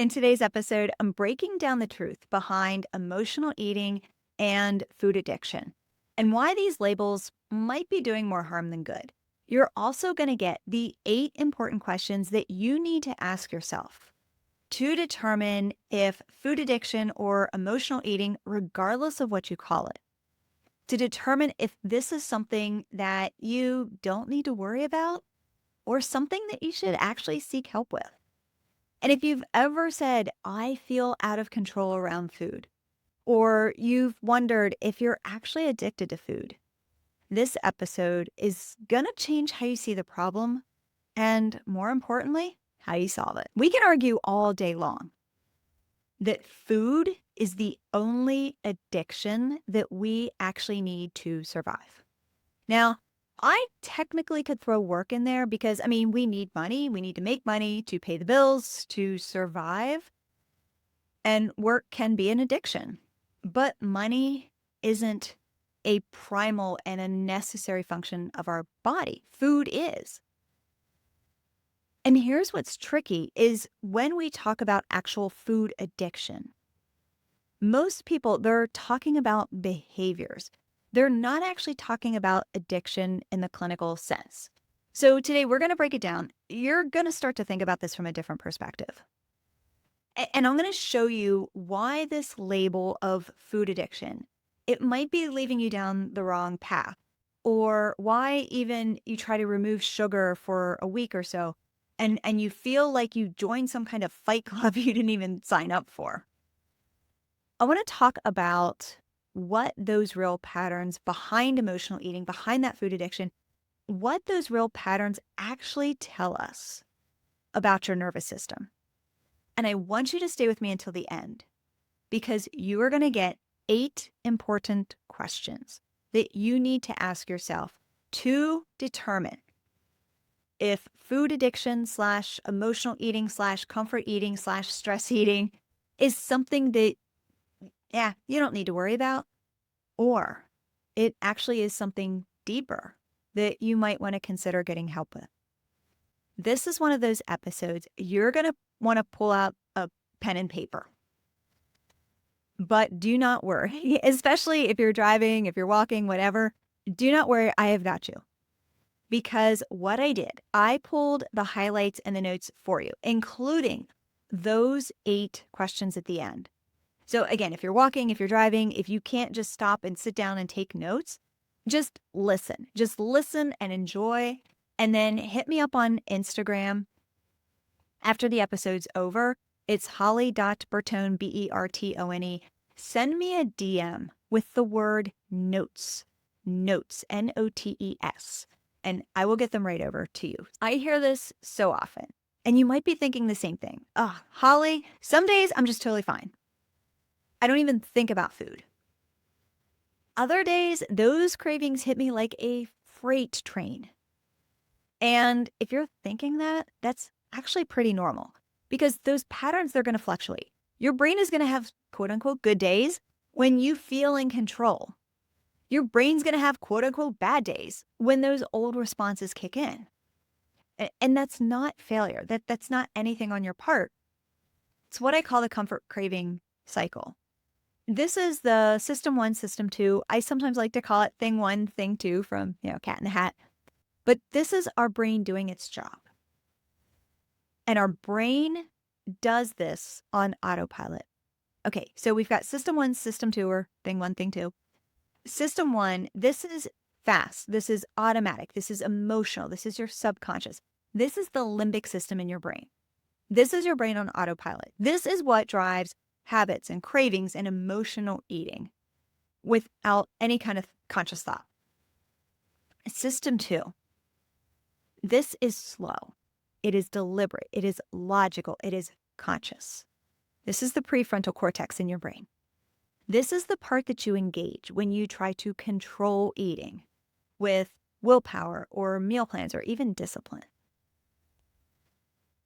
In today's episode, I'm breaking down the truth behind emotional eating and food addiction and why these labels might be doing more harm than good. You're also going to get the 8 important questions that you need to ask yourself to determine if food addiction or emotional eating, regardless of what you call it, to determine if this is something that you don't need to worry about or something that you should actually seek help with. And if you've ever said, I feel out of control around food, or you've wondered if you're actually addicted to food, this episode is going to change how you see the problem and, more importantly, how you solve it. We can argue all day long that food is the only addiction that we actually need to survive. Now, I technically could throw work in there because, we need money. We need to make money to pay the bills, to survive. And work can be an addiction. But money isn't a primal and a necessary function of our body. Food is. And here's what's tricky is when we talk about actual food addiction, most people, they're talking about behaviors. They're not actually talking about addiction in the clinical sense. So today we're going to break it down. You're going to start to think about this from a different perspective. And I'm going to show you why this label of food addiction, it might be leaving you down the wrong path, or why even you try to remove sugar for a week or so, and you feel like you joined some kind of fight club you didn't even sign up for. I want to talk about what those real patterns behind emotional eating, behind that food addiction, what those real patterns actually tell us about your nervous system. And I want you to stay with me until the end because you are going to get 8 important questions that you need to ask yourself to determine if food addiction / emotional eating / comfort eating / stress eating is something that, you don't need to worry about, or it actually is something deeper that you might want to consider getting help with. This is one of those episodes you're going to want to pull out a pen and paper. But do not worry, especially if you're driving, if you're walking, whatever, do not worry, I have got you. Because what I did, I pulled the highlights and the notes for you, including those 8 questions at the end. So again, if you're walking, if you're driving, if you can't just stop and sit down and take notes, just listen. Just listen and enjoy. And then hit me up on Instagram after the episode's over. It's holly.bertone, Bertone. Send me a DM with the word notes, Notes, and I will get them right over to you. I hear this so often, and you might be thinking the same thing. Holly, some days I'm just totally fine. I don't even think about food. Other days, those cravings hit me like a freight train. And if you're thinking that, that's actually pretty normal because those patterns, they're going to fluctuate. Your brain is going to have quote unquote good days when you feel in control. Your brain's going to have quote unquote bad days when those old responses kick in. And that's not failure. That's not anything on your part. It's what I call the comfort craving cycle. This is the system 1, system 2. I sometimes like to call it thing 1, thing 2 from, Cat in the Hat. But this is our brain doing its job. And our brain does this on autopilot. Okay, so we've got system 1, system 2, or thing 1, thing 2. System 1, this is fast. This is automatic. This is emotional. This is your subconscious. This is the limbic system in your brain. This is your brain on autopilot. This is what drives habits and cravings and emotional eating without any kind of conscious thought. System 2, this is slow. It is deliberate. It is logical. It is conscious. This is the prefrontal cortex in your brain. This is the part that you engage when you try to control eating with willpower or meal plans or even discipline.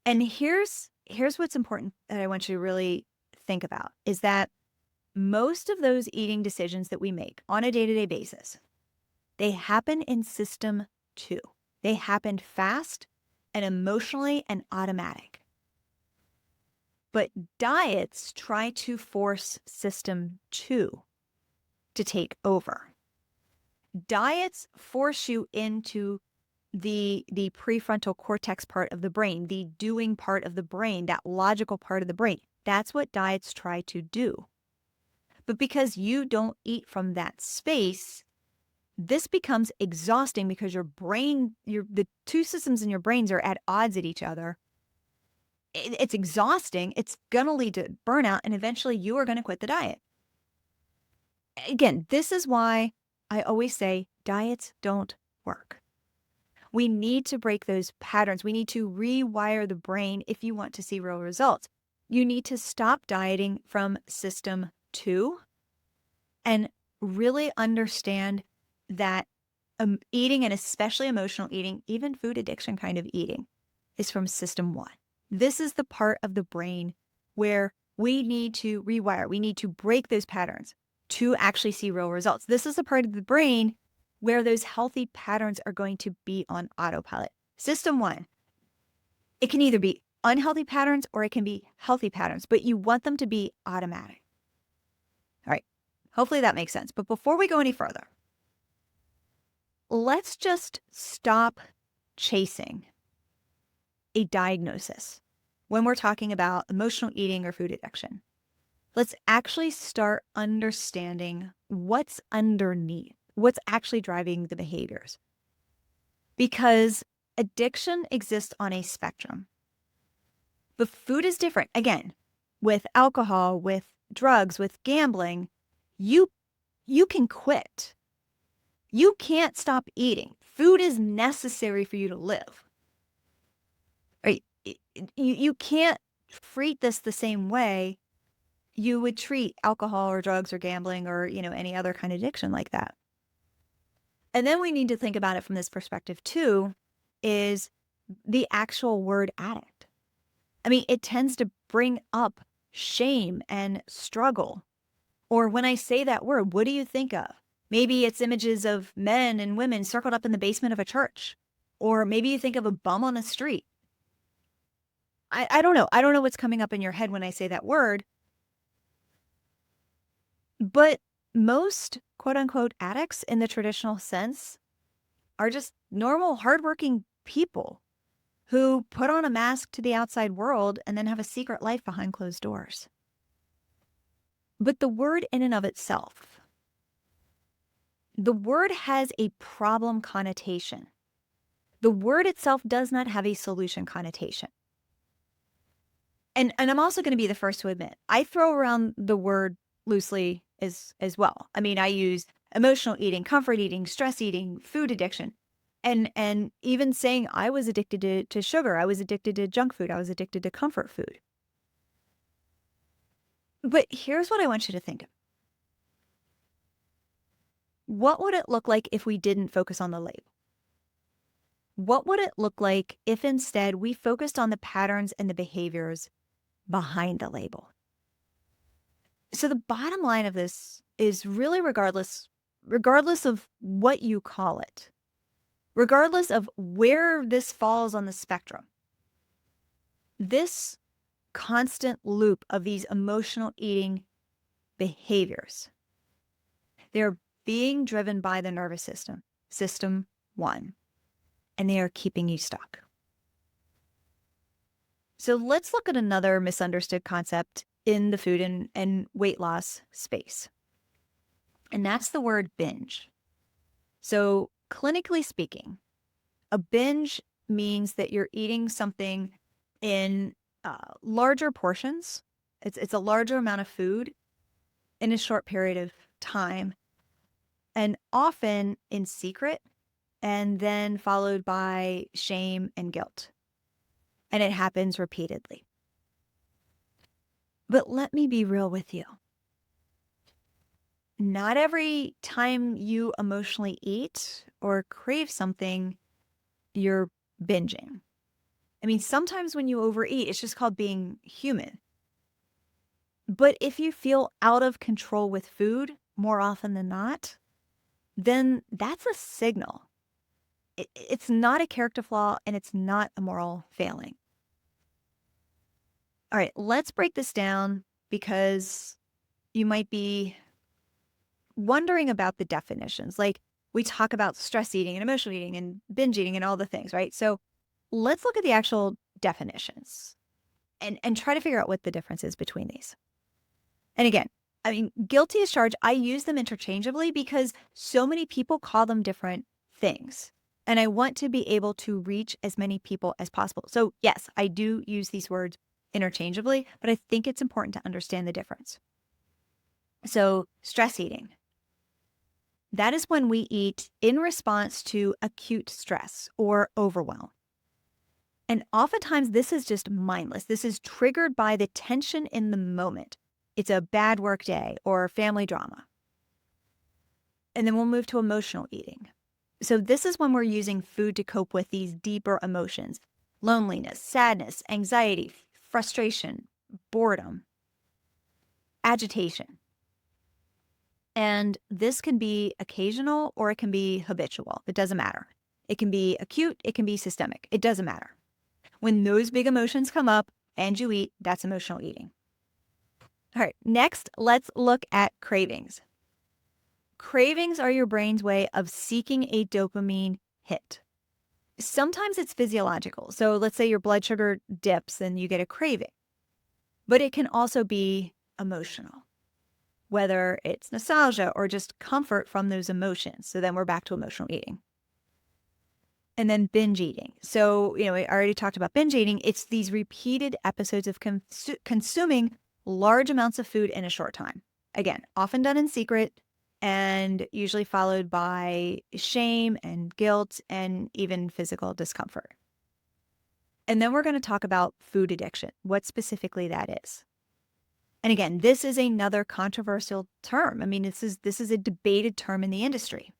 And here's what's important that I want you to really think about is that most of those eating decisions that we make on a day-to-day basis, they happen in system 2. They happen fast and emotionally and automatic. But diets try to force system two to take over. Diets force you into the prefrontal cortex part of the brain, the doing part of the brain, that logical part of the brain. That's what diets try to do. But because you don't eat from that space, this becomes exhausting because your brain, the two systems in your brains are at odds at each other. It's exhausting. It's going to lead to burnout, and eventually you are going to quit the diet. Again, this is why I always say diets don't work. We need to break those patterns. We need to rewire the brain if you want to see real results. You need to stop dieting from system two and really understand that eating, and especially emotional eating, even food addiction kind of eating, is from system one. This is the part of the brain where we need to rewire. We need to break those patterns to actually see real results. This is the part of the brain where those healthy patterns are going to be on autopilot. System one, it can either be unhealthy patterns or it can be healthy patterns, but you want them to be automatic. All right, hopefully that makes sense. But before we go any further, let's just stop chasing a diagnosis when we're talking about emotional eating or food addiction. Let's actually start understanding what's underneath, what's actually driving the behaviors. Because addiction exists on a spectrum. But food is different. Again, with alcohol, with drugs, with gambling, you can quit. You can't stop eating. Food is necessary for you to live. Right? You can't treat this the same way you would treat alcohol or drugs or gambling or, any other kind of addiction like that. And then we need to think about it from this perspective too, is the actual word addict. I mean, it tends to bring up shame and struggle. Or when I say that word, what do you think of? Maybe it's images of men and women circled up in the basement of a church. Or maybe you think of a bum on the street. I don't know. I don't know what's coming up in your head when I say that word. But most quote unquote addicts in the traditional sense are just normal, hardworking people who put on a mask to the outside world and then have a secret life behind closed doors. But the word in and of itself, the word has a problem connotation. The word itself does not have a solution connotation. And I'm also going to be the first to admit, I throw around the word loosely as well. I mean, I use emotional eating, comfort eating, stress eating, food addiction, and even saying I was addicted to sugar, I was addicted to junk food, I was addicted to comfort food. But here's what I want you to think of. What would it look like if we didn't focus on the label? What would it look like if instead we focused on the patterns and the behaviors behind the label? So the bottom line of this is really regardless of what you call it, regardless of where this falls on the spectrum, this constant loop of these emotional eating behaviors, they're being driven by the nervous system, system one, and they are keeping you stuck. So let's look at another misunderstood concept in the food and weight loss space. And that's the word binge. So clinically speaking, a binge means that you're eating something in larger portions. It's a larger amount of food in a short period of time, and often in secret, and then followed by shame and guilt. And it happens repeatedly. But let me be real with you. Not every time you emotionally eat or crave something, you're binging. I mean, sometimes when you overeat, it's just called being human. But if you feel out of control with food more often than not, then that's a signal. It's not a character flaw and it's not a moral failing. All right, let's break this down because you might be wondering about the definitions. Like we talk about stress eating and emotional eating and binge eating and all the things, right? So let's look at the actual definitions and try to figure out what the difference is between these. And again, I mean, guilty as charged, I use them interchangeably because so many people call them different things. And I want to be able to reach as many people as possible. So yes, I do use these words interchangeably, but I think it's important to understand the difference. So stress eating, that is when we eat in response to acute stress or overwhelm. And oftentimes this is just mindless. This is triggered by the tension in the moment. It's a bad work day or family drama. And then we'll move to emotional eating. So this is when we're using food to cope with these deeper emotions: loneliness, sadness, anxiety, frustration, boredom, agitation. And this can be occasional or it can be habitual. It doesn't matter. It can be acute, it can be systemic. It doesn't matter. When those big emotions come up and you eat, that's emotional eating. All right, next, let's look at cravings. Cravings are your brain's way of seeking a dopamine hit. Sometimes it's physiological. So let's say your blood sugar dips and you get a craving. But it can also be emotional, whether it's nostalgia or just comfort from those emotions. So then we're back to emotional eating. And then binge eating. So, I already talked about binge eating. It's these repeated episodes of consuming large amounts of food in a short time. Again, often done in secret and usually followed by shame and guilt and even physical discomfort. And then we're going to talk about food addiction, what specifically that is. And again, this is another controversial term. I mean, this is a debated term in the industry.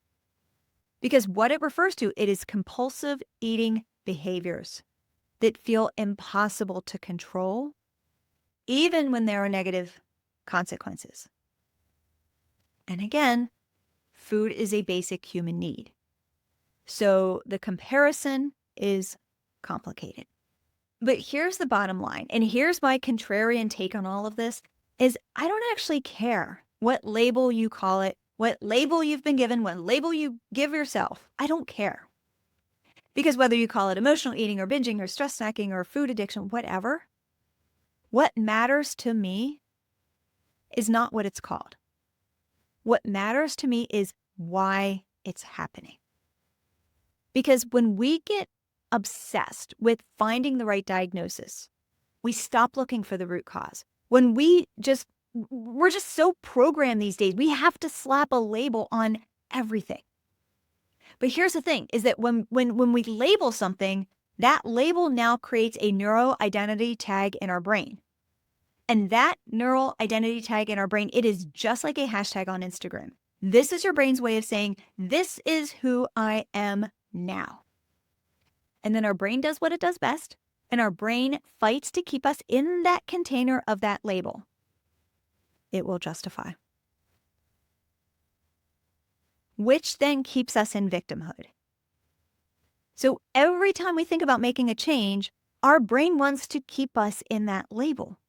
Because what it refers to, it is compulsive eating behaviors that feel impossible to control, even when there are negative consequences. And again, food is a basic human need. So the comparison is complicated. But here's the bottom line, and here's my contrarian take on all of this, is I don't actually care what label you call it, what label you've been given, what label you give yourself. I don't care. Because whether you call it emotional eating or binging or stress snacking or food addiction, whatever, what matters to me is not what it's called. What matters to me is why it's happening. Because when we get obsessed with finding the right diagnosis, we stop looking for the root cause. When we're just so programmed these days, we have to slap a label on everything. But here's the thing, is that when we label something, that label now creates a neural identity tag in our brain. And that neural identity tag in our brain, it is just like a hashtag on Instagram. This is your brain's way of saying, this is who I am now. And then our brain does what it does best, and our brain fights to keep us in that container of that label. It will justify. Which then keeps us in victimhood. So every time we think about making a change, our brain wants to keep us in that label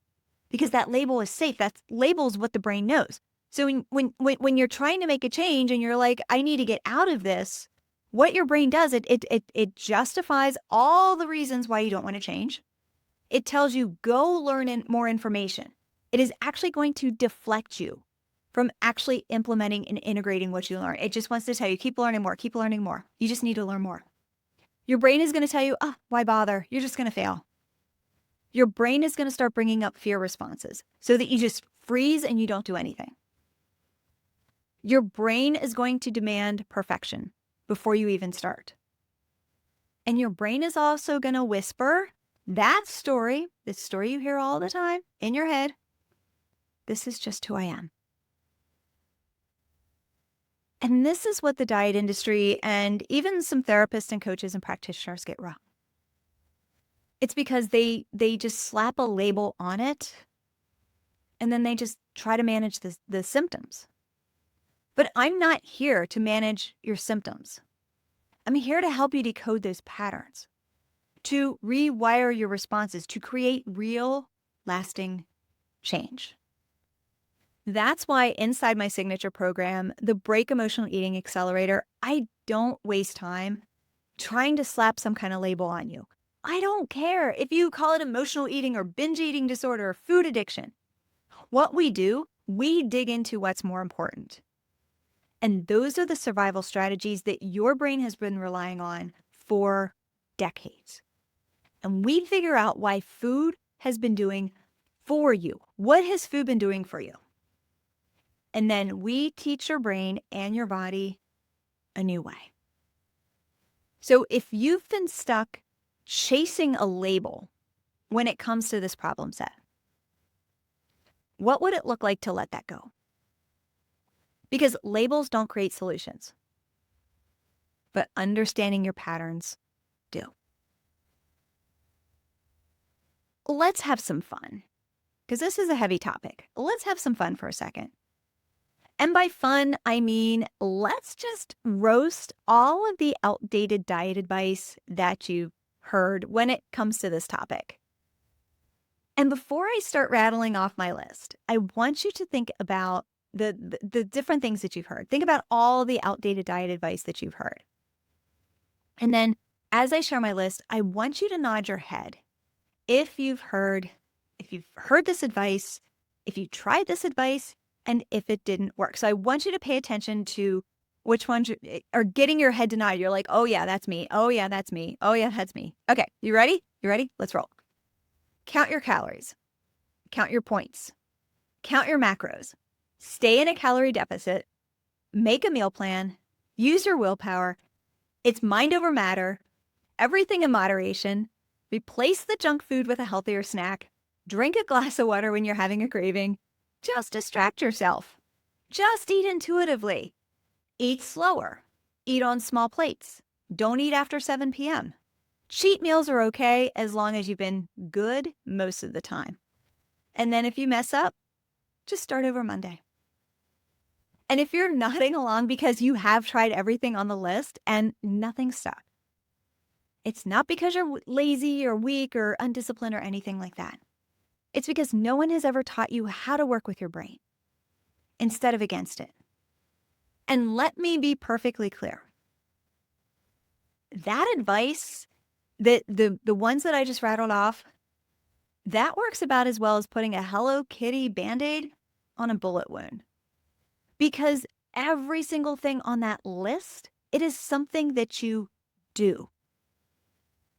because that label is safe. That label's what the brain knows. So when you're trying to make a change and you're like, I need to get out of this, what your brain does, it justifies all the reasons why you don't want to change. It tells you, go learn more information. It is actually going to deflect you from actually implementing and integrating what you learn. It just wants to tell you, keep learning more, keep learning more. You just need to learn more. Your brain is going to tell you, why bother? You're just going to fail. Your brain is going to start bringing up fear responses so that you just freeze and you don't do anything. Your brain is going to demand perfection before you even start. And your brain is also going to whisper that story, this story you hear all the time in your head, this is just who I am. And this is what the diet industry and even some therapists and coaches and practitioners get wrong. It's because they just slap a label on it and then they just try to manage the symptoms. But I'm not here to manage your symptoms. I'm here to help you decode those patterns, to rewire your responses, to create real lasting change. That's why inside my signature program, the Break Emotional Eating Accelerator, I don't waste time trying to slap some kind of label on you. I don't care if you call it emotional eating or binge eating disorder or food addiction. What we do, we dig into what's more important. And those are the survival strategies that your brain has been relying on for decades. And we figure out why food has been doing for you. What has food been doing for you? And then we teach your brain and your body a new way. So if you've been stuck chasing a label when it comes to this problem set, what would it look like to let that go? Because labels don't create solutions, but understanding your patterns do. Let's have some fun, because this is a heavy topic. Let's have some fun for a second. And by fun, I mean, let's just roast all of the outdated diet advice that you've heard when it comes to this topic. And before I start rattling off my list, I want you to think about the different things that you've heard. Think about all the outdated diet advice that you've heard. And then as I share my list, I want you to nod your head if you've heard this advice, if you tried this advice, and if it didn't work. So I want you to pay attention to which ones are getting your head to nod. You're like, oh yeah, that's me. Oh yeah, that's me. Oh yeah, that's me. Okay, you ready? You ready? Let's roll. Count your calories. Count your points. Count your macros. Stay in a calorie deficit. Make a meal plan. Use your willpower. It's mind over matter. Everything in moderation. Replace the junk food with a healthier snack. Drink a glass of water when you're having a craving. Just distract yourself. Just eat intuitively. Eat slower. Eat on small plates. Don't eat after 7 p.m. Cheat meals are okay as long as you've been good most of the time. And then if you mess up, just start over Monday. And if you're nodding along because you have tried everything on the list and nothing stuck, it's not because you're lazy or weak or undisciplined or anything like that. It's because no one has ever taught you how to work with your brain instead of against it. And let me be perfectly clear. That advice, the ones that I just rattled off, that works about as well as putting a Hello Kitty Band-Aid on a bullet wound. Because every single thing on that list, it is something that you do.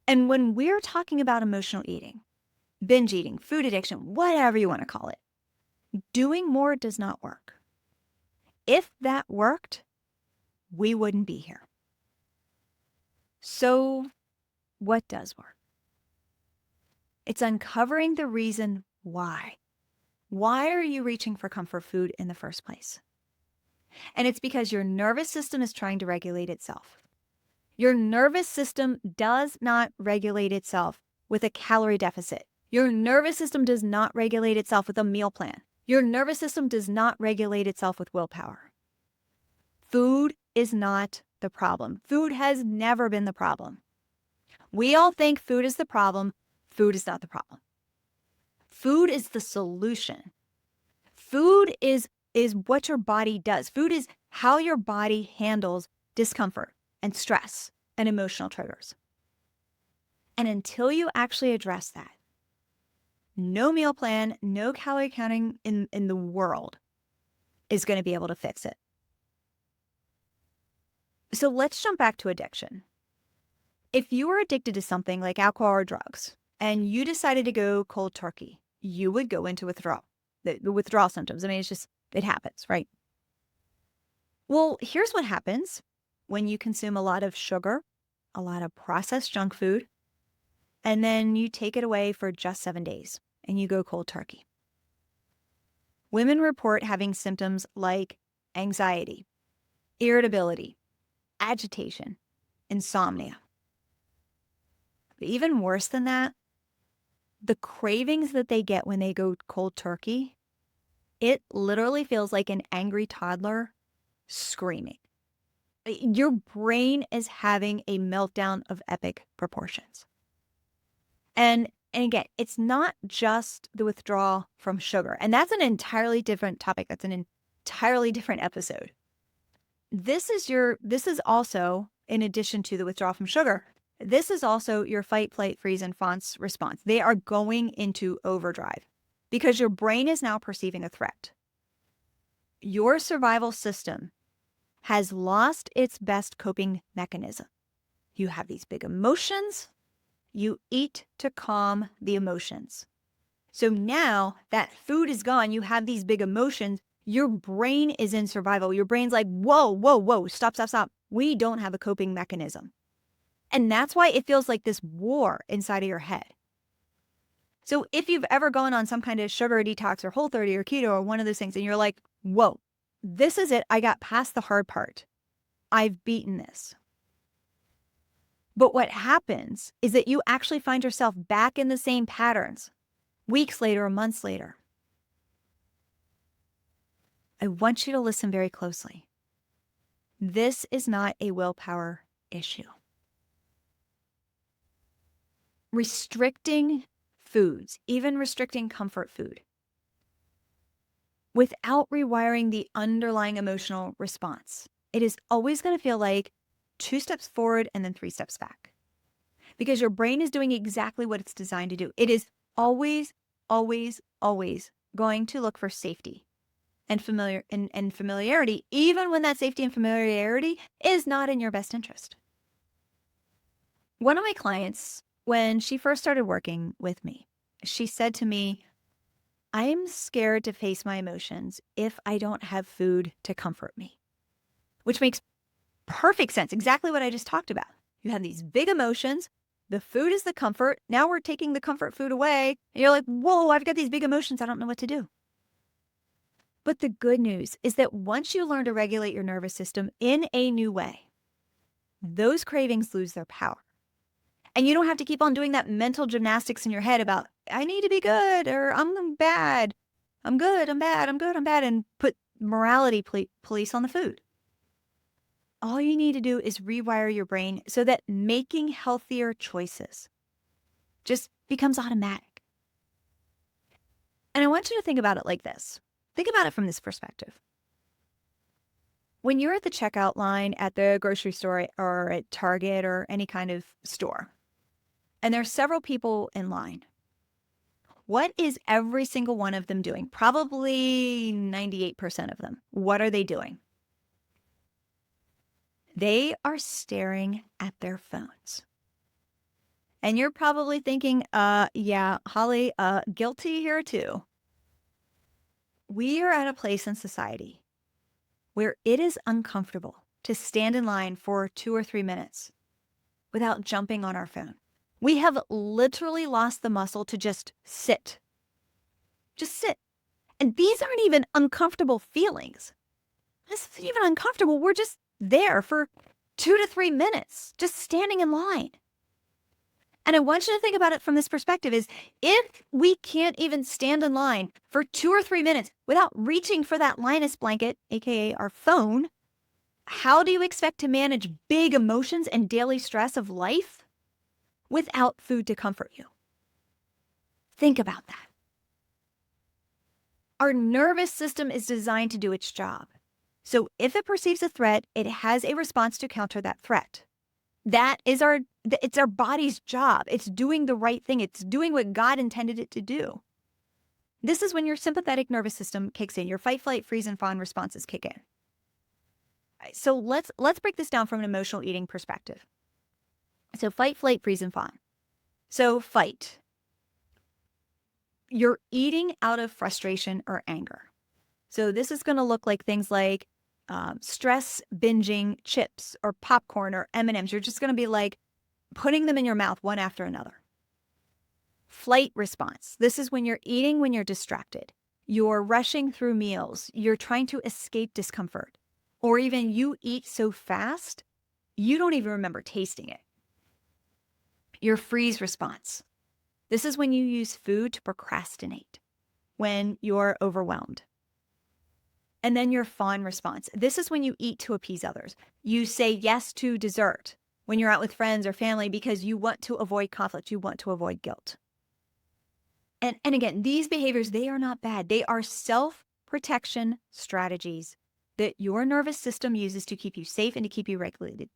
And when we're talking about emotional eating, binge eating, food addiction, whatever you want to call it, doing more does not work. If that worked, we wouldn't be here. So what does work? It's uncovering the reason why. Why are you reaching for comfort food in the first place? And it's because your nervous system is trying to regulate itself. Your nervous system does not regulate itself with a calorie deficit. Your nervous system does not regulate itself with a meal plan. Your nervous system does not regulate itself with willpower. Food is not the problem. Food has never been the problem. We all think food is the problem. Food is not the problem. Food is the solution. Food is what your body does. Food is how your body handles discomfort and stress and emotional triggers. And until you actually address that, no meal plan, no calorie counting in the world is going to be able to fix it. So let's jump back to addiction. If you were addicted to something like alcohol or drugs, and you decided to go cold turkey, you would go into withdrawal. The withdrawal symptoms. I mean, it happens, right? Well, here's what happens when you consume a lot of sugar, a lot of processed junk food, and then you take it away for just 7 days and you go cold turkey. Women report having symptoms like anxiety, irritability, agitation, insomnia. But even worse than that, the cravings that they get when they go cold turkey, it literally feels like an angry toddler screaming. Your brain is having a meltdown of epic proportions. And And again, it's not just the withdrawal from sugar. And that's an entirely different topic. That's an entirely different episode. This is also, in addition to the withdrawal from sugar, this is also your fight, flight, freeze, and fawn response. They are going into overdrive because your brain is now perceiving a threat. Your survival system has lost its best coping mechanism. You have these big emotions. You eat to calm the emotions. So now that food is gone, you have these big emotions. Your brain is in survival. Your brain's like, whoa, whoa, whoa, stop, stop, stop. We don't have a coping mechanism. And that's why it feels like this war inside of your head. So if you've ever gone on some kind of sugar detox or Whole30 or keto or one of those things, and you're like, whoa, this is it. I got past the hard part. I've beaten this. But what happens is that you actually find yourself back in the same patterns weeks later or months later. I want you to listen very closely. This is not a willpower issue. Restricting foods, even restricting comfort food, without rewiring the underlying emotional response, it is always going to feel like 2 steps forward and then 3 steps back. Because your brain is doing exactly what it's designed to do. It is always, always, always going to look for safety and familiarity, even when that safety and familiarity is not in your best interest. One of my clients, when she first started working with me, she said to me, I'm scared to face my emotions if I don't have food to comfort me, which makes perfect sense. Exactly what I just talked about. You have these big emotions. The food is the comfort. Now we're taking the comfort food away. And you're like, whoa, I've got these big emotions. I don't know what to do. But the good news is that once you learn to regulate your nervous system in a new way, those cravings lose their power. And you don't have to keep on doing that mental gymnastics in your head about, I need to be good, or I'm bad. I'm good, I'm bad, I'm good, I'm bad, and put morality police on the food. All you need to do is rewire your brain so that making healthier choices just becomes automatic. And I want you to think about it like this. Think about it from this perspective. When you're at the checkout line at the grocery store or at Target or any kind of store, and there are several people in line, what is every single one of them doing? Probably 98% of them. What are they doing? They are staring at their phones. And you're probably thinking, yeah, Holly, guilty here too. We are at a place in society where it is uncomfortable to stand in line for 2 or 3 minutes without jumping on our phone. We have literally lost the muscle to just sit. Just sit. And these aren't even uncomfortable feelings. This isn't even uncomfortable. We're just there for 2 to 3 minutes, just standing in line. And I want you to think about it from this perspective is if we can't even stand in line for 2 or 3 minutes without reaching for that Linus blanket, aka our phone, how do you expect to manage big emotions and daily stress of life without food to comfort you? Think about that. Our nervous system is designed to do its job. So if it perceives a threat, it has a response to counter that threat. It's our body's job. It's doing the right thing. It's doing what God intended it to do. This is when your sympathetic nervous system kicks in. Your fight, flight, freeze, and fawn responses kick in. So let's break this down from an emotional eating perspective. So fight, flight, freeze, and fawn. So fight. You're eating out of frustration or anger. So this is going to look like things like stress binging chips or popcorn or M&Ms. You're just going to be like putting them in your mouth one after another. Flight response. This is when you're eating when you're distracted. You're rushing through meals. You're trying to escape discomfort. Or even you eat so fast, you don't even remember tasting it. Your freeze response. This is when you use food to procrastinate, when you're overwhelmed. And then your fawn response. This is when you eat to appease others. You say yes to dessert when you're out with friends or family because you want to avoid conflict. You want to avoid guilt. And again, these behaviors, they are not bad. They are self-protection strategies that your nervous system uses to keep you safe and to keep you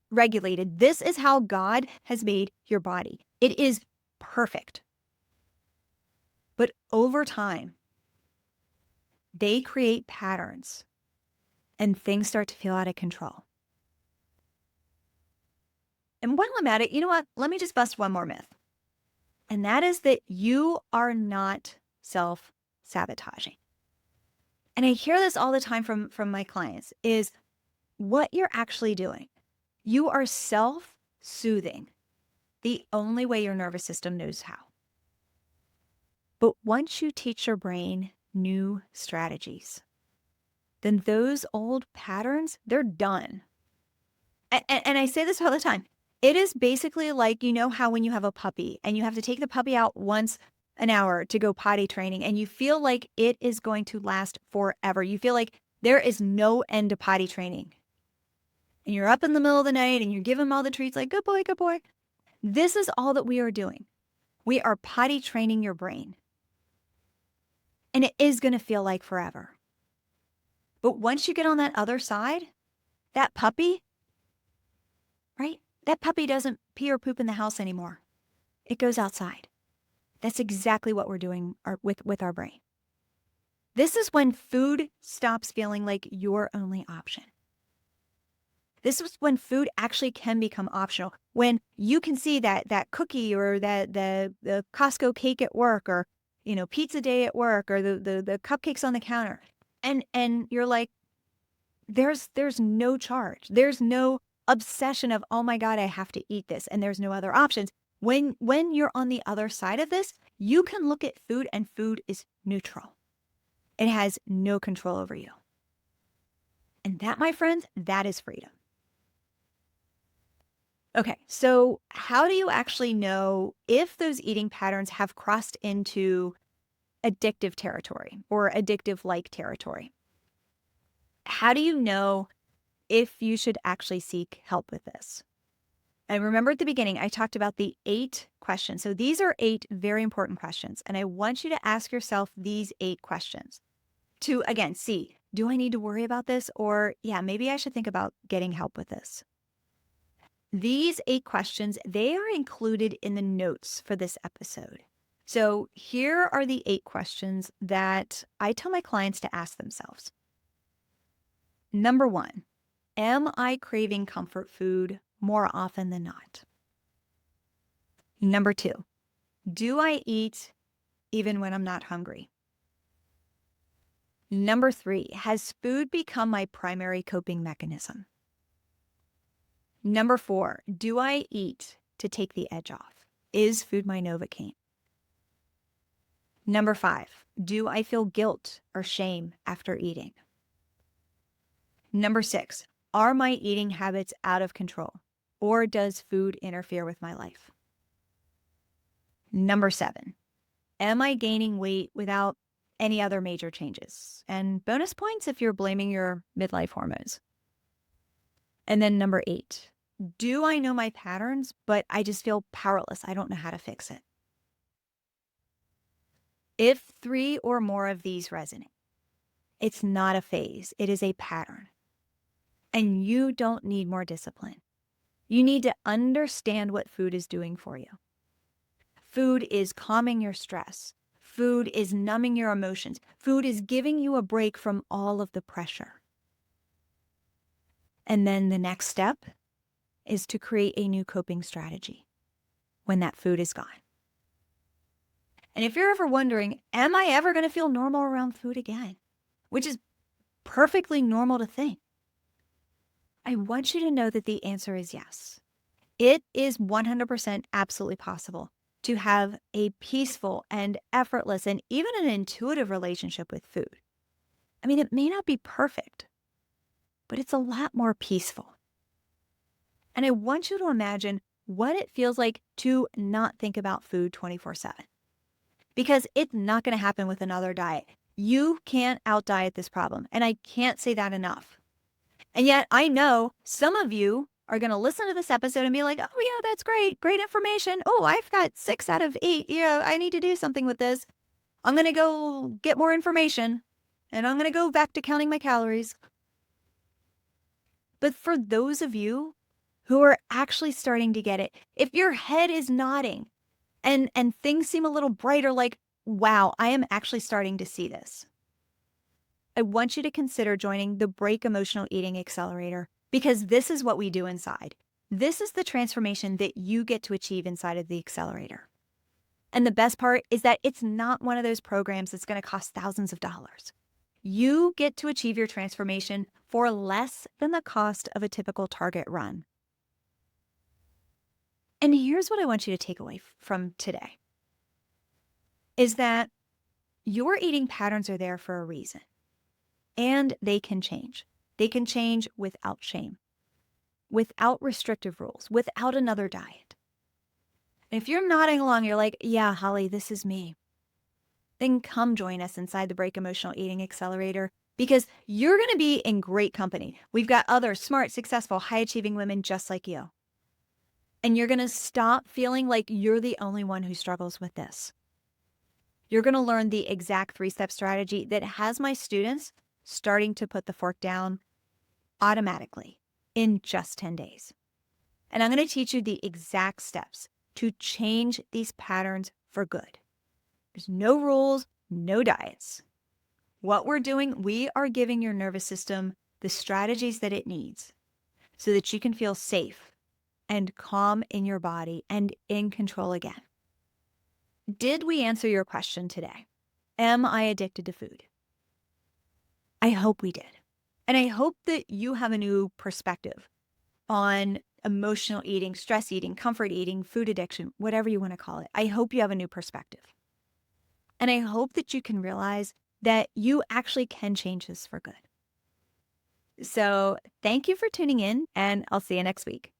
regulated. This is how God has made your body. It is perfect. But over time, they create patterns and things start to feel out of control. And while I'm at it, you know what? Let me just bust one more myth. And that is that you are not self-sabotaging. And I hear this all the time from my clients is what you're actually doing. You are self-soothing the only way your nervous system knows how. But once you teach your brain new strategies, then those old patterns, they're done. And I say this all the time. It is basically like, you know how when you have a puppy and you have to take the puppy out once an hour to go potty training and you feel like it is going to last forever. You feel like there is no end to potty training. And you're up in the middle of the night and you're giving them all the treats like, good boy, good boy. This is all that we are doing. We are potty training your brain. And it is going to feel like forever. But once you get on that other side, that puppy, right? That puppy doesn't pee or poop in the house anymore. It goes outside. That's exactly what we're doing with our brain. This is when food stops feeling like your only option. This is when food actually can become optional. When you can see that cookie or that the Costco cake at work or, you know, pizza day at work or the cupcakes on the counter. And you're like, there's no charge. There's no obsession of, oh my God, I have to eat this. And there's no other options. When you're on the other side of this, you can look at food and food is neutral. It has no control over you. And that, my friends, that is freedom. Okay, so how do you actually know if those eating patterns have crossed into addictive territory or addictive-like territory? How do you know if you should actually seek help with this? And remember at the beginning, I talked about the 8 questions. So these are 8 very important questions. And I want you to ask yourself these 8 questions to, again, see, do I need to worry about this? Or, yeah, maybe I should think about getting help with this. These 8 questions, they are included in the notes for this episode. So here are the 8 questions that I tell my clients to ask themselves. Number 1, am I craving comfort food more often than not? Number 2, do I eat even when I'm not hungry? Number 3, has food become my primary coping mechanism? Number 4, do I eat to take the edge off? Is food my Novocaine? Number 5, do I feel guilt or shame after eating? Number 6, are my eating habits out of control, or does food interfere with my life? Number 7, am I gaining weight without any other major changes? And bonus points if you're blaming your midlife hormones. And then number 8, do I know my patterns, but I just feel powerless? I don't know how to fix it. If 3 or more of these resonate, it's not a phase, it is a pattern. And you don't need more discipline. You need to understand what food is doing for you. Food is calming your stress. Food is numbing your emotions. Food is giving you a break from all of the pressure. And then the next step is to create a new coping strategy when that food is gone. And if you're ever wondering, am I ever going to feel normal around food again? Which is perfectly normal to think. I want you to know that the answer is yes. It is 100% absolutely possible to have a peaceful and effortless and even an intuitive relationship with food. I mean, it may not be perfect, but it's a lot more peaceful. And I want you to imagine what it feels like to not think about food 24/7. Because it's not going to happen with another diet. You can't out-diet this problem, and I can't say that enough. And yet I know some of you are going to listen to this episode and be like, oh yeah, that's great. Great information. Oh, I've got 6 out of 8. Yeah, I need to do something with this. I'm going to go get more information and I'm going to go back to counting my calories. But for those of you who are actually starting to get it, if your head is nodding and things seem a little brighter, like, wow, I am actually starting to see this, I want you to consider joining the Break Emotional Eating Accelerator, because this is what we do inside. This is the transformation that you get to achieve inside of the accelerator. And the best part is that it's not one of those programs that's going to cost thousands of dollars. You get to achieve your transformation for less than the cost of a typical Target run. And here's what I want you to take away from today, is that your eating patterns are there for a reason, and they can change. They can change without shame, without restrictive rules, without another diet. And if you're nodding along, you're like, yeah, Holly, this is me, then come join us inside the Break Emotional Eating Accelerator, because you're going to be in great company. We've got other smart, successful, high-achieving women just like you. And you're going to stop feeling like you're the only one who struggles with this. You're going to learn the exact 3-step strategy that has my students starting to put the fork down automatically in just 10 days. And I'm going to teach you the exact steps to change these patterns for good. There's no rules, no diets. What we're doing, we are giving your nervous system the strategies that it needs so that you can feel safe and calm in your body and in control again. Did we answer your question today? Am I addicted to food? I hope we did. And I hope that you have a new perspective on emotional eating, stress eating, comfort eating, food addiction, whatever you want to call it. I hope you have a new perspective. And I hope that you can realize that you actually can change this for good. So thank you for tuning in, and I'll see you next week.